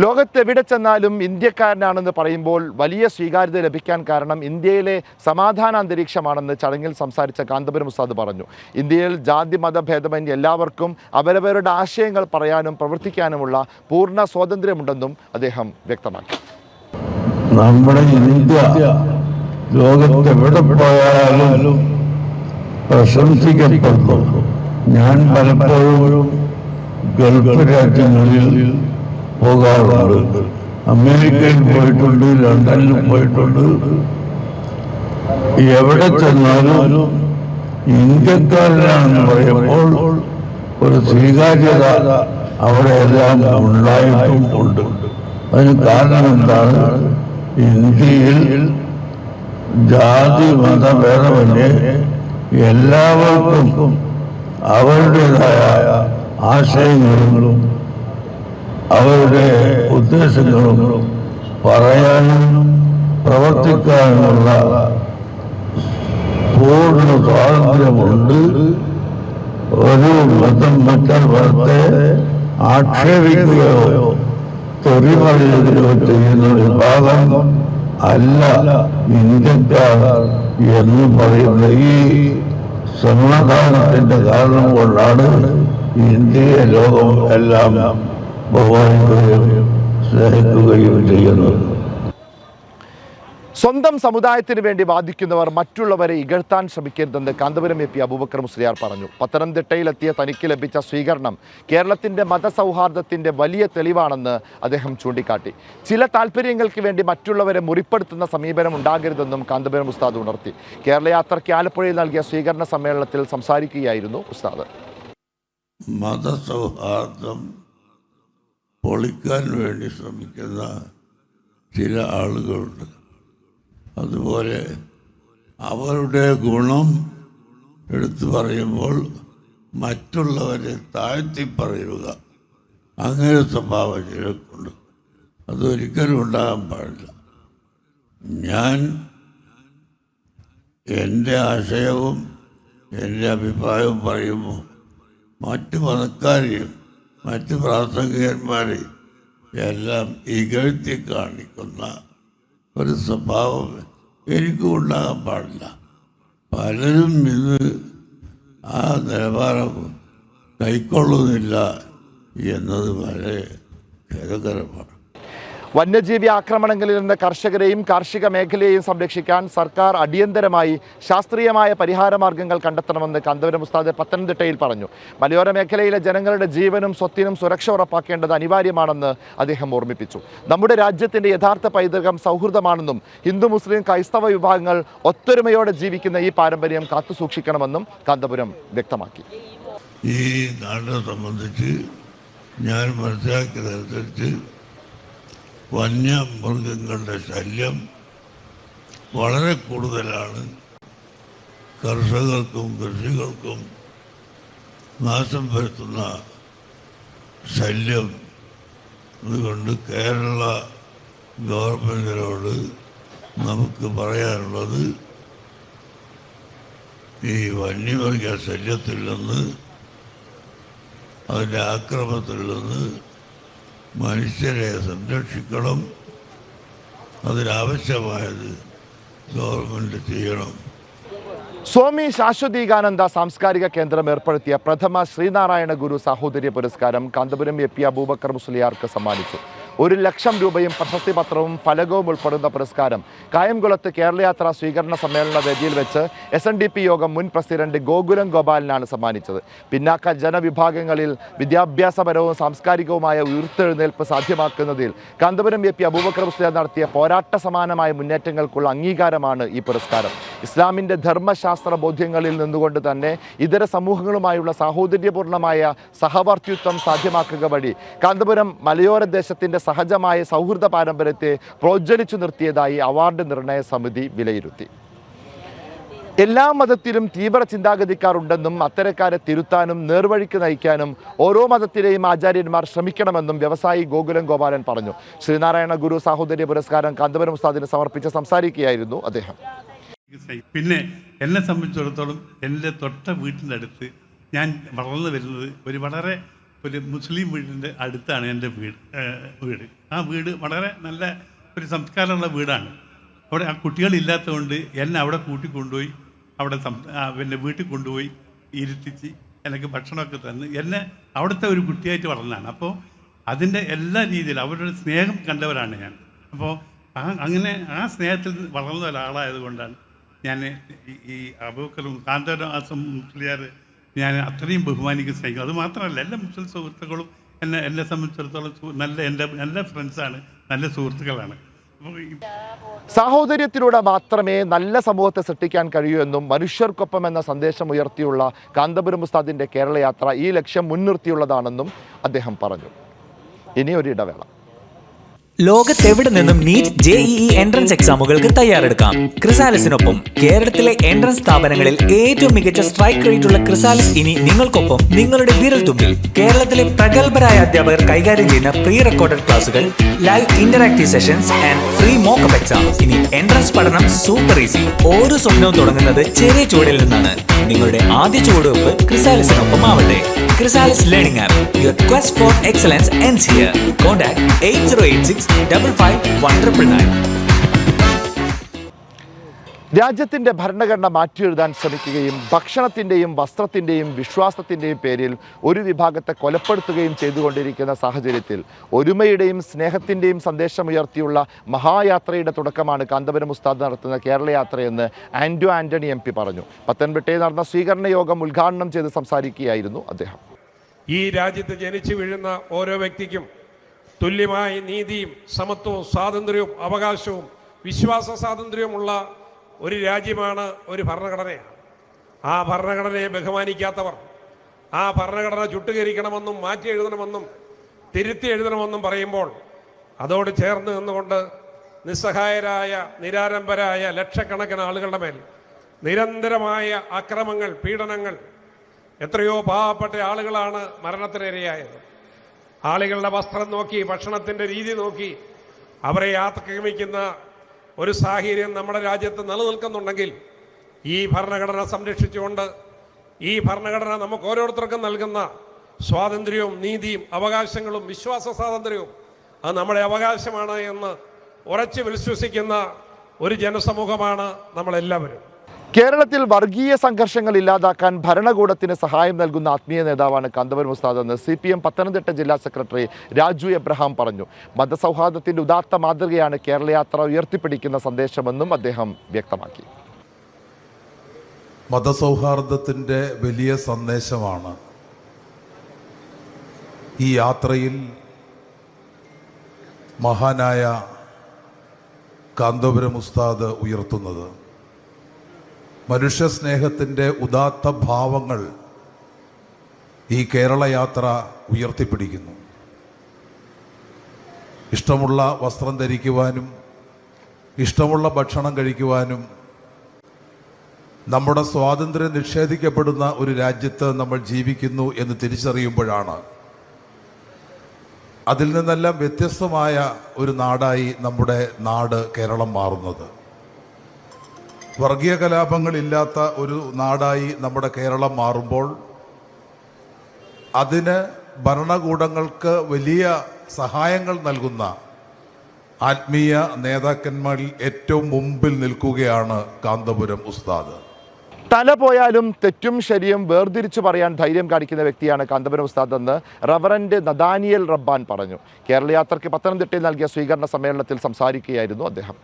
ലോകത്തെവിടെ ചെന്നാലും ഇന്ത്യക്കാരനാണെന്ന് പറയുമ്പോൾ വലിയ സ്വീകാര്യത ലഭിക്കാൻ കാരണം ഇന്ത്യയിലെ സമാധാന അന്തരീക്ഷമാണെന്ന് ചടങ്ങിൽ സംസാരിച്ച കാന്തപുരം ഉസ്താദ് പറഞ്ഞു. ഇന്ത്യയിൽ ജാതി മത ഭേദമന്യേ എല്ലാവർക്കും അവരവരുടെ ആശയങ്ങൾ പറയാനും പ്രവർത്തിക്കാനുമുള്ള പൂർണ്ണ സ്വാതന്ത്ര്യമുണ്ടെന്നും അദ്ദേഹം വ്യക്തമാക്കി. നമ്മുടെ ഇന്ത്യ ലോകത്തെവിടെ പോയാലും പ്രശംസിക്കപ്പെടുന്നു. ഞാൻ പലപ്പോഴും ഗൾഫ് രാജ്യങ്ങളിൽ പോകാറുണ്ട്. അമേരിക്കയിൽ പോയിട്ടുണ്ട്, ലണ്ടനിൽ പോയിട്ടുണ്ട്. എവിടെ ചെന്നാലും ഇന്ത്യക്കാരനാണെന്ന് പറയുമ്പോൾ ഒരു സ്വീകാര്യത അവിടെയെല്ലാം ഉണ്ടായിട്ടും ഉണ്ട്. അതിന് കാരണം എന്താണ്? ഇന്ത്യയിൽ ജാതി മതഭേദമന്യേ എല്ലാവർക്കും അവരുടേതായ ആശയങ്ങളും അവരുടെ ഉദ്ദേശങ്ങളും പറയാനും പ്രവർത്തിക്കാനുമുള്ള പൂർണ്ണ സ്വാതന്ത്ര്യമുണ്ട്. ഒരു മതം മറ്റൊരു മതത്തെ ആക്ഷേപിക്കുകയോ തൊറിമറിയുകയോ ചെയ്യുന്ന വിഭാഗം അല്ല ഇന്ത്യക്കാർ എന്ന് പറയുന്ന ഈ സമാധാനത്തിന്റെ കാരണം കൊണ്ടാണ് ഇന്ത്യയെ ലോകം എല്ലാം ബഹുമാനിക്കുകയും സ്നേഹിക്കുകയും ചെയ്യുന്നത്. സ്വന്തം സമുദായത്തിന് വേണ്ടി വാദിക്കുന്നവർ മറ്റുള്ളവരെ ഇകഴ്ത്താൻ ശ്രമിക്കരുതെന്ന് കാന്തപുരം AP അബൂബക്കർ മുസ്ലിയാർ പറഞ്ഞു. പത്തനംതിട്ടയിലെത്തിയ തനിക്ക് ലഭിച്ച സ്വീകരണം കേരളത്തിൻ്റെ മതസൗഹാർദ്ദത്തിൻ്റെ വലിയ തെളിവാണെന്ന് അദ്ദേഹം ചൂണ്ടിക്കാട്ടി. ചില താല്പര്യങ്ങൾക്ക് വേണ്ടി മറ്റുള്ളവരെ മുറിപ്പെടുത്തുന്ന സമീപനം ഉണ്ടാകരുതെന്നും കാന്തപുരം ഉസ്താദ് ഉണർത്തി. കേരള യാത്രയ്ക്ക് ആലപ്പുഴയിൽ നൽകിയ സ്വീകരണ സമ്മേളനത്തിൽ സംസാരിക്കുകയായിരുന്നു ഉസ്താദ്. മതസൗഹാർദ്ദം പൊളിക്കാൻ വേണ്ടി ശ്രമിക്കുന്ന ചില ആളുകളുണ്ട്. അതുപോലെ അവരുടെ ഗുണം എടുത്തു പറയുമ്പോൾ മറ്റുള്ളവരെ താഴ്ത്തി പറയുക, അങ്ങനെ സ്വഭാവം ചിലർക്കുണ്ട്. അതൊരിക്കലും ഉണ്ടാകാൻ പാടില്ല. ഞാൻ എൻ്റെ ആശയവും എൻ്റെ അഭിപ്രായവും പറയുമ്പോൾ മറ്റു മതക്കാരെയും മറ്റ് പ്രാസംഗികന്മാരെ എല്ലാം ഇകഴ്ത്തി കാണിക്കുന്ന ഒരു സ്വഭാവം എനിക്കും ഉണ്ടാകാൻ പാടില്ല. പലരും ഇന്ന് ആ നിലവാരം കൈക്കൊള്ളുന്നില്ല എന്നത് വളരെ ഖേദകരമാണ്. വന്യജീവി ആക്രമണങ്ങളിൽ നിന്ന് കർഷകരെയും കാർഷിക മേഖലയെയും സംരക്ഷിക്കാൻ സർക്കാർ അടിയന്തരമായി ശാസ്ത്രീയമായ പരിഹാരമാർഗ്ഗങ്ങൾ കണ്ടെത്തണമെന്ന് കാന്തപുരം ഉസ്താദ് പത്തനംതിട്ടയിൽ പറഞ്ഞു. മലയോര മേഖലയിലെ ജനങ്ങളുടെ ജീവനും സ്വത്തിനും സുരക്ഷ ഉറപ്പാക്കേണ്ടത് അനിവാര്യമാണെന്ന് അദ്ദേഹം ഓർമ്മിപ്പിച്ചു. നമ്മുടെ രാജ്യത്തിൻ്റെ യഥാർത്ഥ പൈതൃകം സൗഹൃദമാണെന്നും ഹിന്ദു മുസ്ലിം ക്രൈസ്തവ വിഭാഗങ്ങൾ ഒത്തൊരുമയോടെ ജീവിക്കുന്ന ഈ പാരമ്പര്യം കാത്തുസൂക്ഷിക്കണമെന്നും കാന്തപുരം വ്യക്തമാക്കി. ഈ നാടിനെ സംബന്ധിച്ച് ഞാൻ മനസ്സിലാക്കിയതനുസരിച്ച് വന്യമൃഗങ്ങളുടെ ശല്യം വളരെ കൂടുതലാണ്. കർഷകർക്കും കൃഷികൾക്കും നാശം വരുത്തുന്ന ശല്യം. അതുകൊണ്ട് കേരള ഗവൺമെൻറ്റിനോട് നമുക്ക് പറയാനുള്ളത് ഈ വന്യമൃഗ ശല്യത്തിൽ നിന്ന്, അതിൻ്റെ ആക്രമണത്തിൽ നിന്ന് മനുഷ്യരെ സംരക്ഷിക്കണം. അതിനാവശ്യമായത് ഗവൺമെൻറ് ചെയ്യണം. സ്വാമി ശാശ്വതീകാനന്ദ സാംസ്കാരിക കേന്ദ്രം ഏർപ്പെടുത്തിയ പ്രഥമ ശ്രീനാരായണ ഗുരു സാഹോദര്യ പുരസ്കാരം കാന്തപുരം എ പി അബൂബക്കർ മുസ്ലിയാർക്ക് സമ്മാനിച്ചു. 1,00,000 രൂപയും പ്രശസ്തി പത്രവും ഫലകവും ഉൾപ്പെടുന്ന പുരസ്കാരം കായംകുളത്ത് കേരളയാത്രാ സ്വീകരണ സമ്മേളന വേദിയിൽ വെച്ച് SNDP യോഗം മുൻ പ്രസിഡന്റ് ഗോകുലം ഗോപാലിനാണ് സമ്മാനിച്ചത്. പിന്നാക്ക ജനവിഭാഗങ്ങളിൽ വിദ്യാഭ്യാസപരവും സാംസ്കാരികവുമായ ഉയർത്തെഴുന്നേൽപ്പ് സാധ്യമാക്കുന്നതിൽ കാന്തപുരം എ പി അബൂബക്കർ മുസ്ലിയാർ നടത്തിയ പോരാട്ട സമാനമായ മുന്നേറ്റങ്ങൾക്കുള്ള അംഗീകാരമാണ് ഈ പുരസ്കാരം. ഇസ്ലാമിൻ്റെ ധർമ്മശാസ്ത്ര ബോധ്യങ്ങളിൽ നിന്നുകൊണ്ട് തന്നെ ഇതര സമൂഹങ്ങളുമായുള്ള സാഹോദര്യപൂർണ്ണമായ സഹവർത്തിത്വം സാധ്യമാക്കുക വഴി കാന്തപുരം മലയോര ദേശത്തിൻ്റെ സഹജമായ സൗഹൃദ പാരമ്പര്യത്തെ പ്രോജ്വലിച്ചു നിർത്തിയതായി അവാർഡ് നിർണയ സമിതി വിലയിരുത്തി. എല്ലാ മതത്തിലും തീവ്ര ചിന്താഗതിക്കാരുണ്ടെന്നും അത്തരക്കാരെ തിരുത്താനും നേർവഴിക്ക് നയിക്കാനും ഓരോ മതത്തിലെയും ആചാര്യന്മാർ ശ്രമിക്കണമെന്നും വ്യവസായി ഗോകുലം ഗോപാലൻ പറഞ്ഞു. ശ്രീനാരായണ ഗുരു സാഹോദര്യ പുരസ്കാരം കാന്തപുരം ഉസ്താദിന് സമർപ്പിച്ച് സംസാരിക്കുകയായിരുന്നു അദ്ദേഹം. പിന്നെ എന്നെ സംബന്ധിച്ചിടത്തോളം എൻ്റെ തൊട്ട വീട്ടിൻ്റെ അടുത്ത് ഞാൻ വളർന്നു വരുന്നത് ഒരു മുസ്ലിം വീടിൻ്റെ അടുത്താണ് എൻ്റെ വീട്. ആ വീട് വളരെ നല്ല ഒരു സംസ്കാരമുള്ള വീടാണ്. അവിടെ ആ കുട്ടികളില്ലാത്തതുകൊണ്ട് എന്നെ അവിടെ കൂട്ടിക്കൊണ്ടുപോയി അവിടെ പിന്നെ വീട്ടിൽ കൊണ്ടുപോയി ഇരുത്തിച്ച് എനിക്ക് ഭക്ഷണമൊക്കെ തന്ന് എന്നെ അവിടുത്തെ ഒരു കുട്ടിയായിട്ട് വളർന്നതാണ്. അപ്പോൾ അതിൻ്റെ എല്ലാ രീതിയിലും അവരുടെ സ്നേഹം കണ്ടവരാണ് ഞാൻ. അപ്പോൾ അങ്ങനെ ആ സ്നേഹത്തിൽ വളർന്ന ഒരാളായതുകൊണ്ടാണ് ഞാൻ ഈ അബൂബക്കറും കാന്തപുരം മുസ്ലിയാർ ഞാൻ അത്രയും ബഹുമാനിക്കുന്ന സ്നേഹിക്കും. അത് മാത്രമല്ല എല്ലാ മുസ്ലിം സുഹൃത്തുക്കളും എന്നെ സംബന്ധിച്ചിടത്തോളം നല്ല ഫ്രണ്ട്സാണ്, നല്ല സുഹൃത്തുക്കളാണ്. സാഹോദര്യത്തിലൂടെ മാത്രമേ നല്ല സമൂഹത്തെ സൃഷ്ടിക്കാൻ കഴിയൂ എന്നും മനുഷ്യർക്കൊപ്പം എന്ന സന്ദേശം ഉയർത്തിയുള്ള കാന്തപുരം ഉസ്താദിൻ്റെ കേരളയാത്ര ഈ ലക്ഷ്യം മുൻനിർത്തിയുള്ളതാണെന്നും അദ്ദേഹം പറഞ്ഞു. ഇനി ഒരു ഇടവേള. ലോകത്തെവിടെ നിന്നും നീറ്റ് JEE എൻട്രൻസ് എക്സാമുകൾക്ക് തയ്യാറെടുക്കാം. ക്രിസാലിസിനൊപ്പം കേരളത്തിലെ എൻട്രൻസ് സ്ഥാപനങ്ങളിൽ ഏറ്റവും മികച്ച സ്ട്രൈക്ക് റേറ്റ് ഉള്ള ക്രിസാലിസ് ഇനി നിങ്ങൾക്കൊപ്പം, നിങ്ങളുടെ വിരൽത്തുമ്പിൽ. കേരളത്തിലെ പ്രഗത്ഭരായ അധ്യാപകർ കൈകാര്യം ചെയ്യുന്ന പ്രീ റെക്കോർഡഡ് ക്ലാസുകൾ, live interactive sessions and free mock-up exam. ഇനി എൻട്രൻസ് പഠനം സൂപ്പർ ഈസി. ഓരോ സ്വപ്നവും തുടങ്ങുന്നത് ചെറിയ ചുവടിൽ നിന്നാണ്. നിങ്ങളുടെ ആദ്യ ചുവടുവെപ്പ് ക്രിസാലിസിനൊപ്പം ആവട്ടെ. Chrysalis learning app. Your quest for excellence ends here. Contact 8086551999. രാജ്യത്തിൻ്റെ ഭരണഘടന മാറ്റിയെഴുതാൻ ശ്രമിക്കുകയും ഭക്ഷണത്തിൻ്റെയും വസ്ത്രത്തിൻ്റെയും വിശ്വാസത്തിൻ്റെയും പേരിൽ ഒരു വിഭാഗത്തെ കൊലപ്പെടുത്തുകയും ചെയ്തുകൊണ്ടിരിക്കുന്ന സാഹചര്യത്തിൽ ഒരുമയുടെയും സ്നേഹത്തിൻ്റെയും സന്ദേശമുയർത്തിയുള്ള മഹായാത്രയുടെ തുടക്കമാണ് കാന്തപുരം ഉസ്താദ് നടത്തുന്ന കേരളയാത്രയെന്ന് ആൻ്റണി MP പറഞ്ഞു. പത്തനംതിട്ടയിൽ നടന്ന സ്വീകരണ യോഗം ഉദ്ഘാടനം ചെയ്ത് സംസാരിക്കുകയായിരുന്നു അദ്ദേഹം. ഈ രാജ്യത്ത് ജനിച്ചു വീഴുന്ന ഓരോ വ്യക്തിക്കും തുല്യമായ നീതിയും സമത്വവും സ്വാതന്ത്ര്യവും അവകാശവും വിശ്വാസ സ്വാതന്ത്ര്യവുമുള്ള ഒരു രാജ്യമാണ് ഒരു ഭരണഘടനയാണ്. ആ ഭരണഘടനയെ ബഹുമാനിക്കാത്തവർ, ആ ഭരണഘടന ചുട്ടുകരിക്കണമെന്നും മാറ്റി എഴുതണമെന്നും തിരുത്തി എഴുതണമെന്നും പറയുമ്പോൾ അതോട് ചേർന്ന് നിന്നുകൊണ്ട് നിസ്സഹായരായ നിരാലംബരായ ലക്ഷക്കണക്കിന് ആളുകളുടെ മേൽ നിരന്തരമായ അക്രമങ്ങൾ, പീഡനങ്ങൾ, എത്രയോ പാവപ്പെട്ട ആളുകളാണ് മരണത്തിനിരയായത്. ആളുകളുടെ വസ്ത്രം നോക്കി, ഭക്ഷണത്തിൻ്റെ രീതി നോക്കി അവരെ ആക്രമിക്കുന്ന ഒരു സാഹചര്യം നമ്മുടെ രാജ്യത്ത് നിലനിൽക്കുന്നുണ്ടെങ്കിൽ ഈ ഭരണഘടന സംരക്ഷിച്ചുകൊണ്ട്, ഈ ഭരണഘടന നമുക്ക് ഓരോരുത്തർക്കും നൽകുന്ന സ്വാതന്ത്ര്യവും നീതിയും അവകാശങ്ങളും വിശ്വാസ സ്വാതന്ത്ര്യവും അത് നമ്മുടെ അവകാശമാണ് എന്ന് ഉറച്ചു വിശ്വസിക്കുന്ന ഒരു ജനസമൂഹമാണ് നമ്മളെല്ലാവരും. കേരളത്തിൽ വർഗീയ സംഘർഷങ്ങൾ ഇല്ലാതാക്കാൻ ഭരണകൂടത്തിന് സഹായം നൽകുന്ന ആത്മീയ നേതാവാണ് കാന്തപുരം ഉസ്താദ് എന്ന് CPM പത്തനംതിട്ട ജില്ലാ സെക്രട്ടറി രാജു എബ്രഹാം പറഞ്ഞു. മതസൗഹാർദ്ദത്തിന്റെ ഉദാത്ത മാതൃകയാണ് കേരളയാത്ര ഉയർത്തിപ്പിടിക്കുന്ന സന്ദേശമെന്നും അദ്ദേഹം വ്യക്തമാക്കി. മതസൗഹാർദ്ദത്തിൻ്റെ വലിയ സന്ദേശമാണ് ഈ യാത്രയിൽ മഹാനായ കാന്തപുരം ഉസ്താദ് ഉയർത്തുന്നത്. മനുഷ്യസ്നേഹത്തിൻ്റെ ഉദാത്ത ഭാവങ്ങൾ ഈ കേരളയാത്ര ഉയർത്തിപ്പിടിക്കുന്നു. ഇഷ്ടമുള്ള വസ്ത്രം ധരിക്കുവാനും ഇഷ്ടമുള്ള ഭക്ഷണം കഴിക്കുവാനും നമ്മുടെ സ്വാതന്ത്ര്യം നിഷേധിക്കപ്പെടുന്ന ഒരു രാജ്യത്ത് നമ്മൾ ജീവിക്കുന്നു എന്ന് തിരിച്ചറിയുമ്പോഴാണ് അതിൽ നിന്നെല്ലാം വ്യത്യസ്തമായ ഒരു നാടായി നമ്മുടെ നാട് കേരളം മാറുന്നത്. വർഗീയ കലാപങ്ങളില്ലാത്ത ഒരു നാടായി നമ്മുടെ കേരളം മാറുമ്പോൾ അതിന് ഭരണകൂടങ്ങൾക്ക് വലിയ സഹായങ്ങൾ നൽകുന്ന ആത്മീയ നേതാക്കന്മാരിൽ ഏറ്റവും മുമ്പിൽ നിൽക്കുകയാണ് കാന്തപുരം ഉസ്താദ്. തല പോയാലും തെറ്റും ശരിയും വേർതിരിച്ചു പറയാൻ ധൈര്യം കാണിക്കുന്ന വ്യക്തിയാണ് കാന്തപുരം ഉസ്താദ് എന്ന് റവറൻഡ് നദാനിയൽ റബ്ബാൻ പറഞ്ഞു. കേരളയാത്രയ്ക്ക് പത്തനംതിട്ടയിൽ നൽകിയ സ്വീകരണ സമ്മേളനത്തിൽ സംസാരിക്കുകയായിരുന്നു അദ്ദേഹം.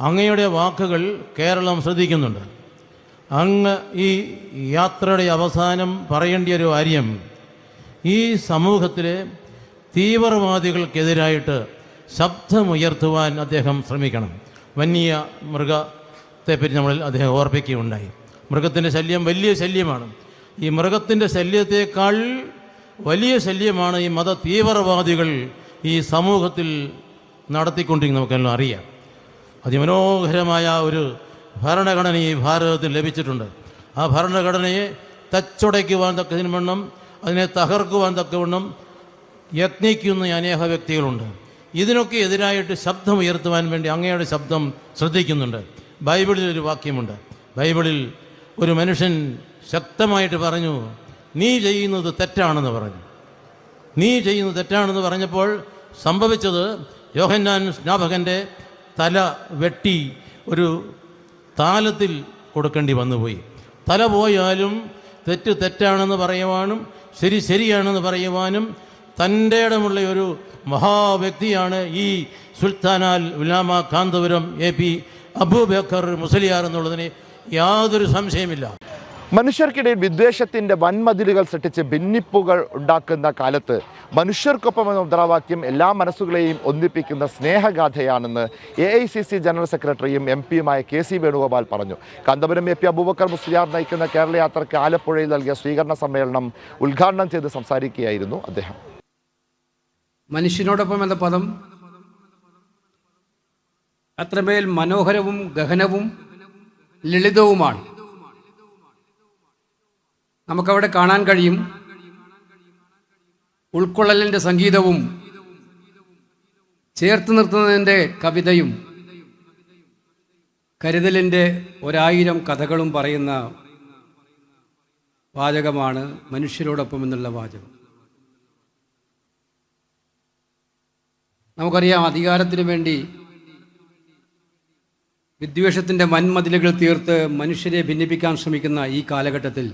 അങ്ങയുടെ വാക്കുകൾ കേരളം ശ്രദ്ധിക്കുന്നുണ്ട്. അങ്ങ് ഈ യാത്രയുടെ അവസാനം പറയേണ്ട ഒരു കാര്യം, ഈ സമൂഹത്തിലെ തീവ്രവാദികൾക്കെതിരായിട്ട് ശബ്ദമുയർത്തുവാൻ അദ്ദേഹം ശ്രമിക്കണം. വന്യ മൃഗത്തെപ്പറ്റി നമ്മളിൽ അദ്ദേഹം ഓർപ്പിക്കുകയുണ്ടായി. മൃഗത്തിൻ്റെ ശല്യം വലിയ ശല്യമാണ്. ഈ മൃഗത്തിൻ്റെ ശല്യത്തേക്കാൾ വലിയ ശല്യമാണ് ഈ മത തീവ്രവാദികൾ ഈ സമൂഹത്തിൽ നടത്തിക്കൊണ്ടിരിക്കുന്നത്. നമുക്കെല്ലാം അറിയാം. അതിമനോഹരമായ ഒരു ഭരണഘടന ഈ ഭാരതത്തിൽ ലഭിച്ചിട്ടുണ്ട്. ആ ഭരണഘടനയെ തച്ചുടയ്ക്കുവാൻ തക്കവണ്ണം, അതിനെ തകർക്കുവാൻ തക്കവണ്ണം യത്നിക്കുന്ന അനേക വ്യക്തികളുണ്ട്. ഇതിനൊക്കെ എതിരായിട്ട് ശബ്ദമുയർത്തുവാൻ വേണ്ടി അങ്ങയുടെ ശബ്ദം ശ്രദ്ധിക്കുന്നുണ്ട്. ബൈബിളിൽ ഒരു വാക്യമുണ്ട്. ബൈബിളിൽ ഒരു മനുഷ്യൻ ശക്തമായിട്ട് പറഞ്ഞു, നീ ചെയ്യുന്നത് തെറ്റാണെന്ന് പറഞ്ഞു. നീ ചെയ്യുന്നത് തെറ്റാണെന്ന് പറഞ്ഞപ്പോൾ സംഭവിച്ചത് യോഹന്നാൻ സ്നാപകൻ്റെ തല വെട്ടി ഒരു താലത്തിൽ കൊടുക്കേണ്ടി വന്നുപോയി. തല പോയാലും തെറ്റ് തെറ്റാണെന്ന് പറയുവാനും ശരി ശരിയാണെന്ന് പറയുവാനും തൻ്റെ ഇടമുള്ള ഒരു മഹാവ്യക്തിയാണ് ഈ സുൽത്താനാൽ ഉലാമ കാന്തപുരം AP അബൂബക്കർ മുസ്ലിയാർ എന്നുള്ളതിന് യാതൊരു സംശയമില്ല. മനുഷ്യർക്കിടയിൽ വിദ്വേഷത്തിന്റെ വൻമതിലുകൾ സൃഷ്ടിച്ച് ഭിന്നിപ്പുകൾ ഉണ്ടാക്കുന്ന കാലത്ത് മനുഷ്യർക്കൊപ്പം എന്ന മുദ്രാവാക്യം എല്ലാ മനസ്സുകളെയും ഒന്നിപ്പിക്കുന്ന സ്നേഹഗാഥയാണെന്ന് AICC ജനറൽ സെക്രട്ടറിയും MP-യുമായ KC വേണുഗോപാൽ പറഞ്ഞു. കാന്തപുരം AP അബൂബക്കർ മുസ്ലിയാർ നയിക്കുന്ന കേരളയാത്രയ്ക്ക് ആലപ്പുഴയിൽ നൽകിയ സ്വീകരണ സമ്മേളനം ഉദ്ഘാടനം ചെയ്ത് സംസാരിക്കുകയായിരുന്നു അദ്ദേഹം. മനുഷ്യനോടൊപ്പം എന്ന പദം അത്രമേൽ മനോഹരവും ഗഹനവും ലളിതവുമാണ്. നമുക്കവിടെ കാണാൻ കഴിയും ഉൾക്കൊള്ളലിൻ്റെ സംഗീതവും ചേർത്ത് നിർത്തുന്നതിൻ്റെ കവിതയും കരുതലിൻ്റെ 1000 കഥകളും പറയുന്ന വാചകമാണ് മനുഷ്യരോടൊപ്പം എന്നുള്ള വാചകം. നമുക്കറിയാം, അധികാരത്തിനു വേണ്ടി വിദ്വേഷത്തിൻ്റെ വൻമതിലുകൾ തീർത്ത് മനുഷ്യരെ ഭിന്നിപ്പിക്കാൻ ശ്രമിക്കുന്ന ഈ കാലഘട്ടത്തിൽ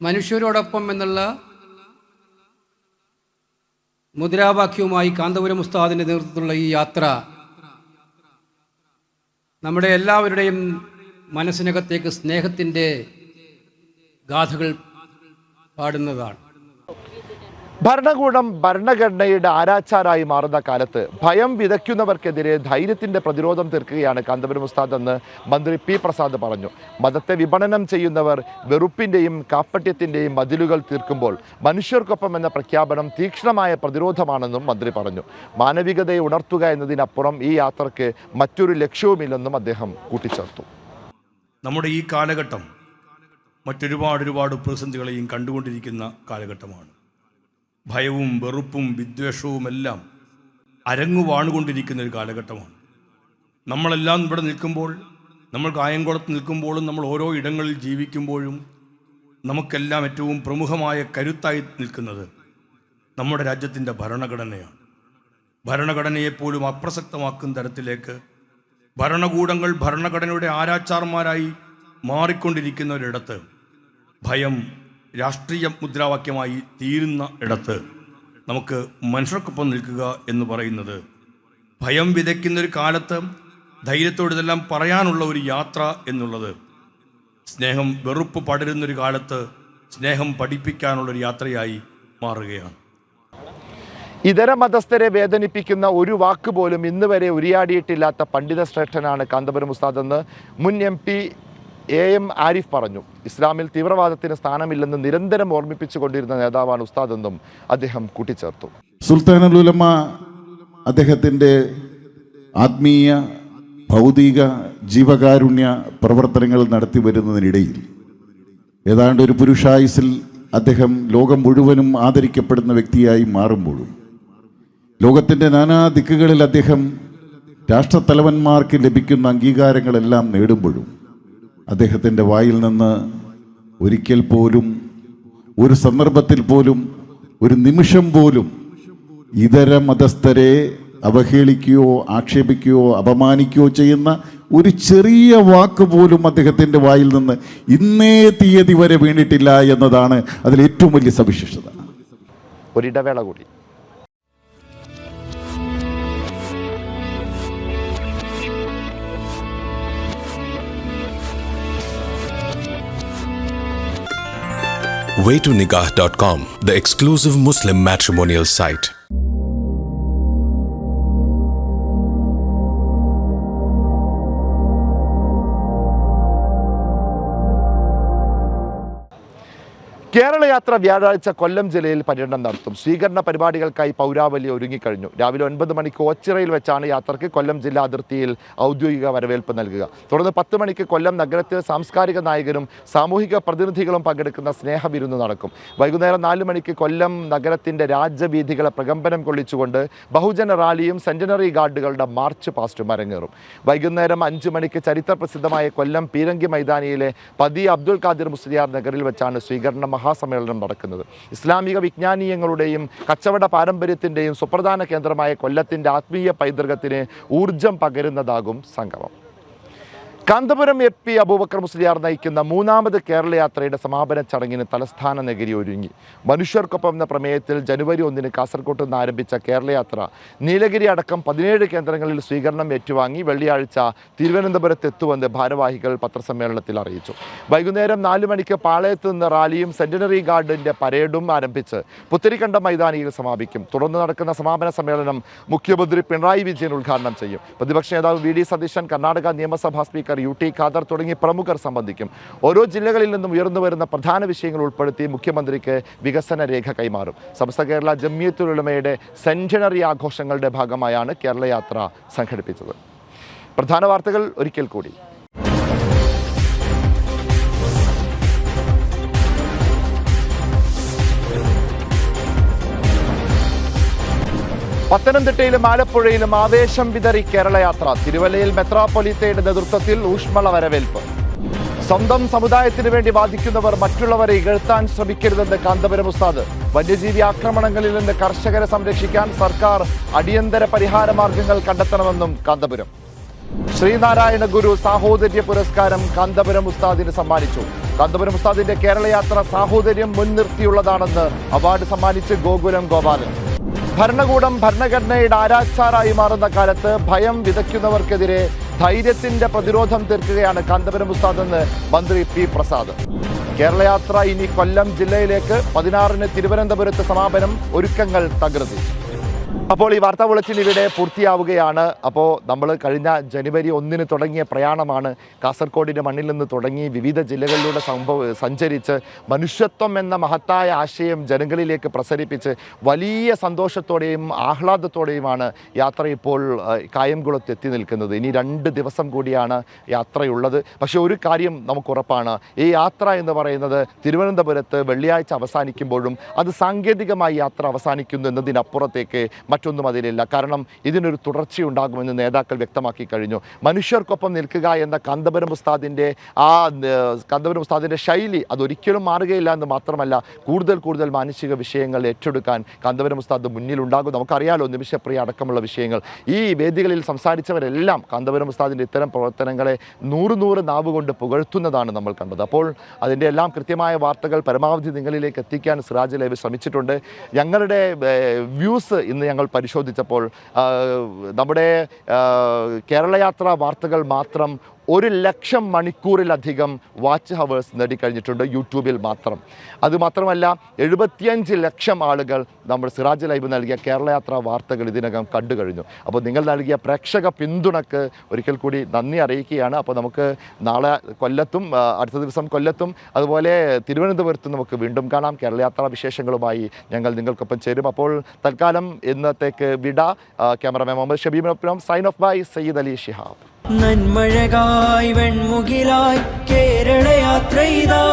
മനുഷ്യരോടൊപ്പം എന്നുള്ള മുദ്രാവാക്യവുമായി കാന്തപുരം ഉസ്താദിൻ്റെ നേതൃത്വത്തിലുള്ള ഈ യാത്ര നമ്മുടെ എല്ലാവരുടെയും മനസ്സിനകത്തേക്ക് സ്നേഹത്തിൻ്റെ ഗാഥകൾ പാടുന്നതാണ്. ഭരണകൂടം ഭരണഘടനയുടെ ആരാച്ചാരായി മാറുന്ന കാലത്ത് ഭയം വിതയ്ക്കുന്നവർക്കെതിരെ ധൈര്യത്തിന്റെ പ്രതിരോധം തീർക്കുകയാണ് കാന്തപുരം ഉസ്താദ് എന്ന് മന്ത്രി P. പ്രസാദ് പറഞ്ഞു. മതത്തെ വിപണനം ചെയ്യുന്നവർ വെറുപ്പിന്റെയും കാപ്പട്യത്തിന്റെയും മതിലുകൾ തീർക്കുമ്പോൾ മനുഷ്യർക്കൊപ്പം എന്ന പ്രഖ്യാപനം തീക്ഷ്ണമായ പ്രതിരോധമാണെന്നും മന്ത്രി പറഞ്ഞു. മാനവികതയെ ഉണർത്തുക എന്നതിനപ്പുറം ഈ യാത്രയ്ക്ക് മറ്റൊരു ലക്ഷ്യവുമില്ലെന്നും അദ്ദേഹം കൂട്ടിച്ചേർത്തു. നമ്മുടെ ഈ കാലഘട്ടം മറ്റൊരുപാട് പ്രതിസന്ധികളെയും കണ്ടുകൊണ്ടിരിക്കുന്ന കാലഘട്ടമാണ്. ഭയവും വെറുപ്പും വിദ്വേഷവുമെല്ലാം അരങ്ങുവാണുകൊണ്ടിരിക്കുന്ന ഒരു കാലഘട്ടമാണ്. നമ്മളെല്ലാം ഇവിടെ നിൽക്കുമ്പോൾ, നമ്മൾ കായംകുളത്ത് നിൽക്കുമ്പോഴും, നമ്മൾ ഓരോ ഇടങ്ങളിൽ ജീവിക്കുമ്പോഴും നമുക്കെല്ലാം ഏറ്റവും പ്രമുഖമായ കരുത്തായി നിൽക്കുന്നത് നമ്മുടെ രാജ്യത്തിൻ്റെ ഭരണഘടനയാണ്. ഭരണഘടനയെപ്പോലും അപ്രസക്തമാക്കുന്ന തരത്തിലേക്ക് ഭരണകൂടങ്ങൾ ഭരണഘടനയുടെ ആരാച്ചാർമാരായി മാറിക്കൊണ്ടിരിക്കുന്ന ഒരിടത്ത്, ഭയം രാഷ്ട്രീയ മുദ്രാവാക്യമായി തീരുന്ന ഇടത്ത് നമുക്ക് മനുഷ്യർക്കൊപ്പം നിൽക്കുക എന്ന് പറയുന്നത്, ഭയം വിതയ്ക്കുന്നൊരു കാലത്ത് ധൈര്യത്തോട് ഇതെല്ലാം പറയാനുള്ള ഒരു യാത്ര എന്നുള്ളത്, സ്നേഹം വെറുപ്പ് പടരുന്നൊരു കാലത്ത് സ്നേഹം പഠിപ്പിക്കാനുള്ളൊരു യാത്രയായി മാറുകയാണ്. ഇതര മതസ്ഥരെ വേദനിപ്പിക്കുന്ന ഒരു വാക്ക് പോലും ഇന്ന് വരെ ഉരിയാടിയിട്ടില്ലാത്ത പണ്ഡിത ശ്രേഷ്ഠനാണ് കാന്തപുരം ഉസ്താദ് എന്ന് മുൻ MP AM ആരിഫ് പറഞ്ഞു. ഇസ്ലാമിൽ തീവ്രവാദത്തിന് സ്ഥാനമില്ലെന്ന് നിരന്തരം ഓർമ്മിപ്പിച്ചുകൊണ്ടിരുന്ന നേതാവാണ് ഉസ്താദ് എന്നും അദ്ദേഹം കൂട്ടിച്ചേർത്തു. സുൽത്താനുൽ ഉലമ അദ്ദേഹത്തിൻ്റെ ആത്മീയ ഭൗതിക ജീവകാരുണ്യ പ്രവർത്തനങ്ങൾ നടത്തി വരുന്നതിനിടയിൽ ഏതാണ്ട് ഒരു പുരുഷായുസിൽ അദ്ദേഹം ലോകം മുഴുവനും ആദരിക്കപ്പെടുന്ന വ്യക്തിയായി മാറുമ്പോഴും ലോകത്തിൻ്റെ നാനാ ദിക്കുകളിൽ അദ്ദേഹം രാഷ്ട്രത്തലവന്മാർക്ക് ലഭിക്കുന്ന അംഗീകാരങ്ങളെല്ലാം നേടുമ്പോഴും അദ്ദേഹത്തിൻ്റെ വായിൽ നിന്ന് ഒരിക്കൽ പോലും, ഒരു സന്ദർഭത്തിൽ പോലും, ഒരു നിമിഷം പോലും ഇതര മതസ്ഥരെ അവഹേളിക്കുകയോ ആക്ഷേപിക്കുകയോ അപമാനിക്കുകയോ ചെയ്യുന്ന ഒരു ചെറിയ വാക്ക് പോലും അദ്ദേഹത്തിൻ്റെ വായിൽ നിന്ന് ഇന്നേ തീയതി വരെ വീണിട്ടില്ല എന്നതാണ് അതിൽ ഏറ്റവും വലിയ സവിശേഷത. ഒരിടവേള കൂടി. waytonikah.com, the exclusive Muslim matrimonial site. കേരളയാത്ര വ്യാഴാഴ്ച കൊല്ലം ജില്ലയിൽ പര്യടനം നടത്തും. സ്വീകരണ പരിപാടികൾക്കായി പൗരാവലി ഒരുങ്ങിക്കഴിഞ്ഞു. രാവിലെ 9 മണിക്ക് ഓച്ചിറയിൽ വെച്ചാണ് യാത്രയ്ക്ക് കൊല്ലം ജില്ലാ അതിർത്തിയിൽ ഔദ്യോഗിക വരവേൽപ്പ് നൽകുക. തുടർന്ന് 10 മണിക്ക് കൊല്ലം നഗരത്തിൽ സാംസ്കാരിക നായകരും സാമൂഹിക പ്രതിനിധികളും പങ്കെടുക്കുന്ന സ്നേഹവിരുന്ന് നടക്കും. വൈകുന്നേരം 4 മണിക്ക് കൊല്ലം നഗരത്തിൻ്റെ രാജവീഥികളെ പ്രകമ്പനം കൊള്ളിച്ചുകൊണ്ട് ബഹുജന റാലിയും സെന്റിനറി ഗാർഡുകളുടെ മാർച്ച് പാസ്റ്റും അരങ്ങേറും. വൈകുന്നേരം 5 മണിക്ക് ചരിത്രപ്രസിദ്ധമായ കൊല്ലം പീരങ്കി മൈതാനിയിലെ പതി അബ്ദുൽ ഖാദിർ മുസ്ലിയാർ നഗറിൽ വെച്ചാണ് സ്വീകരണ മഹാസമ്മേളനം നടക്കുന്നത്. ഇസ്ലാമിക വിജ്ഞാനീയങ്ങളുടെയും കച്ചവട പാരമ്പര്യത്തിൻ്റെയും സുപ്രധാന കേന്ദ്രമായ കൊല്ലത്തിൻ്റെ ആത്മീയ പൈതൃകത്തിന് ഊർജം പകരുന്നതാകും സംഗമം. കാന്തപുരം MP അബൂബക്കർ മുസ്ലിയാർ നയിക്കുന്ന 3ാമത് കേരളയാത്രയുടെ സമാപന ചടങ്ങിന് തലസ്ഥാന നഗരി ഒരുങ്ങി. മനുഷ്യർക്കൊപ്പം എന്ന പ്രമേയത്തിൽ ജനുവരി 1 കാസർകോട്ട് നിന്ന് ആരംഭിച്ച കേരളയാത്ര നീലഗിരി അടക്കം 17 കേന്ദ്രങ്ങളിൽ സ്വീകരണം ഏറ്റുവാങ്ങി വെള്ളിയാഴ്ച തിരുവനന്തപുരത്ത് എത്തുമെന്ന് ഭാരവാഹികൾ പത്രസമ്മേളനത്തിൽ അറിയിച്ചു. വൈകുന്നേരം 4 മണിക്ക് പാളയത്ത് നിന്ന് റാലിയും സെന്റിനറി ഗാർഡിൻ്റെ പരേഡും ആരംഭിച്ച് പുത്തരിക്കണ്ടം മൈതാനിയിൽ സമാപിക്കും. തുടർന്ന് നടക്കുന്ന സമാപന സമ്മേളനം മുഖ്യമന്ത്രി പിണറായി വിജയൻ ഉദ്ഘാടനം ചെയ്യും. പ്രതിപക്ഷ നേതാവ് VD സതീശൻ, കർണാടക നിയമസഭാ സ്പീക്കർ UT ഖാദർ തുടങ്ങി പ്രമുഖർ സംബന്ധിക്കും. ഓരോ ജില്ലകളിൽ നിന്നും ഉയർന്നു വരുന്ന പ്രധാന വിഷയങ്ങൾ ഉൾപ്പെടുത്തി മുഖ്യമന്ത്രിക്ക് വികസന രേഖ കൈമാറും. സമസ്ത കേരള ജംഇയ്യത്തുൽ ഉലമയുടെ സെന്റിനറി ആഘോഷങ്ങളുടെ ഭാഗമായാണ് കേരളയാത്ര സംഘടിപ്പിച്ചത്. പ്രധാന വാർത്തകൾ ഒരിക്കൽ കൂടി. പത്തനംതിട്ടയിലും ആലപ്പുഴയിലും ആവേശം വിതറി കേരളയാത്ര. തിരുവല്ലയിൽ മെത്രാപ്പൊലീത്തയുടെ നേതൃത്വത്തിൽ ഊഷ്മള വരവേൽപ്പ്. സ്വന്തം സമുദായത്തിന് വേണ്ടി വാദിക്കുന്നവർ മറ്റുള്ളവരെ ഇകഴ്ത്താൻ ശ്രമിക്കരുതെന്ന് കാന്തപുരം ഉസ്താദ്. വന്യജീവി ആക്രമണങ്ങളിൽ നിന്ന് കർഷകരെ സംരക്ഷിക്കാൻ സർക്കാർ അടിയന്തര പരിഹാര മാർഗങ്ങൾ കണ്ടെത്തണമെന്നും കാന്തപുരം. ശ്രീനാരായണ ഗുരു സാഹോദര്യ പുരസ്കാരം കാന്തപുരം ഉസ്താദിന് സമ്മാനിച്ചു. കാന്തപുരം ഉസ്താദിന്റെ കേരളയാത്ര സാഹോദര്യം മുൻനിർത്തിയുള്ളതാണെന്ന് അവാർഡ് സമ്മാനിച്ച് ഗോകുലം ഗോപാലൻ. ഭരണകൂടം ഭരണഘടനയുടെ ആരാച്ചാറായി മാറുന്ന കാലത്ത് ഭയം വിതയ്ക്കുന്നവർക്കെതിരെ ധൈര്യത്തിന്റെ പ്രതിരോധം തീർക്കുകയാണ് കാന്തപുരം ഉസ്താദ് എന്ന് മന്ത്രി P പ്രസാദ്. കേരളയാത്ര ഇനി കൊല്ലം ജില്ലയിലേക്ക്. 16-ന് തിരുവനന്തപുരത്ത് സമാപനം. ഒരുക്കങ്ങൾ തകൃതി. അപ്പോൾ ഈ വാർത്താ ബുള്ളറ്റിൻ ഇവിടെ പൂർത്തിയാവുകയാണ്. അപ്പോൾ നമ്മൾ കഴിഞ്ഞ ജനുവരി 1 തുടങ്ങിയ പ്രയാണമാണ്. കാസർഗോഡിൻ്റെ മണ്ണിൽ നിന്ന് തുടങ്ങി വിവിധ ജില്ലകളിലൂടെ സഞ്ചരിച്ച് മനുഷ്യത്വം എന്ന മഹത്തായ ആശയം ജനങ്ങളിലേക്ക് പ്രസരിപ്പിച്ച് വലിയ സന്തോഷത്തോടെയും ആഹ്ലാദത്തോടെയുമാണ് യാത്ര ഇപ്പോൾ കായംകുളത്ത് എത്തി നിൽക്കുന്നത്. ഇനി 2 ദിവസം കൂടിയാണ് യാത്രയുള്ളത്. പക്ഷേ ഒരു കാര്യം നമുക്ക് ഉറപ്പാണ്, ഈ യാത്ര എന്ന് പറയുന്നത് തിരുവനന്തപുരത്ത് വെള്ളിയാഴ്ച അവസാനിക്കുമ്പോഴും അത് സാങ്കേതികമായി യാത്ര അവസാനിക്കുന്നു എന്നതിനപ്പുറത്തേക്ക് മറ്റൊന്നും അതിലില്ല. കാരണം ഇതിനൊരു തുടർച്ചയുണ്ടാകുമെന്ന് നേതാക്കൾ വ്യക്തമാക്കി കഴിഞ്ഞു. മനുഷ്യർക്കൊപ്പം നിൽക്കുക എന്ന കാന്തപുരം ഉസ്താദിൻ്റെ ശൈലി അതൊരിക്കലും മാറുകയില്ല എന്ന് മാത്രമല്ല, കൂടുതൽ മാനുഷിക വിഷയങ്ങൾ ഏറ്റെടുക്കാൻ കാന്തപുരം ഉസ്താദ് മുന്നിലുണ്ടാകും. നമുക്കറിയാലോ, നിമിഷപ്രിയ അടക്കമുള്ള വിഷയങ്ങൾ. ഈ വേദികളിൽ സംസാരിച്ചവരെല്ലാം കാന്തപുരം ഉസ്താദിൻ്റെ ഇത്തരം പ്രവർത്തനങ്ങളെ 100 നാവ് കൊണ്ട് പുകഴ്ത്തുന്നതാണ് നമ്മൾ കണ്ടത്. അപ്പോൾ അതിൻ്റെ എല്ലാം കൃത്യമായ വാർത്തകൾ പരമാവധി നിങ്ങളിലേക്ക് എത്തിക്കാൻ സിറാജ് ലൈവ് ശ്രമിച്ചിട്ടുണ്ട്. ഞങ്ങളുടെ വ്യൂസ് ഇന്ന് ഞങ്ങൾ പരിശോധിച്ചപ്പോൾ നമ്മുടെ കേരളയാത്രാ വാർത്തകൾ മാത്രം 1,00,000 മണിക്കൂറിലധികം വാച്ച് ഹവേഴ്സ് നേടിക്കഴിഞ്ഞിട്ടുണ്ട് യൂട്യൂബിൽ മാത്രം. അതുമാത്രമല്ല 75 ലക്ഷം ആളുകൾ നമ്മൾ സിറാജ് ലൈവ് നൽകിയ കേരളയാത്രാ വാർത്തകൾ ഇതിനകം കണ്ടു കഴിഞ്ഞു. അപ്പോൾ നിങ്ങൾ നൽകിയ പ്രേക്ഷക പിന്തുണക്ക് ഒരിക്കൽ കൂടി നന്ദി അറിയിക്കുകയാണ്. അപ്പോൾ നമുക്ക് നാളെ കൊല്ലത്തും അടുത്ത ദിവസം കൊല്ലത്തും അതുപോലെ തിരുവനന്തപുരത്തും നമുക്ക് വീണ്ടും കാണാം. കേരളയാത്രാ വിശേഷങ്ങളുമായി ഞങ്ങൾ നിങ്ങൾക്കൊപ്പം ചേരും. അപ്പോൾ തൽക്കാലം ഇന്നത്തേക്ക് വിട. ക്യാമറമാൻ മുഹമ്മദ് ഷബീബിനൊപ്പം sign off by Sayyid Ali Shihab. നന്മഴകായി വെൺമുകിലായി കേരളയാത്ര ഇതാ.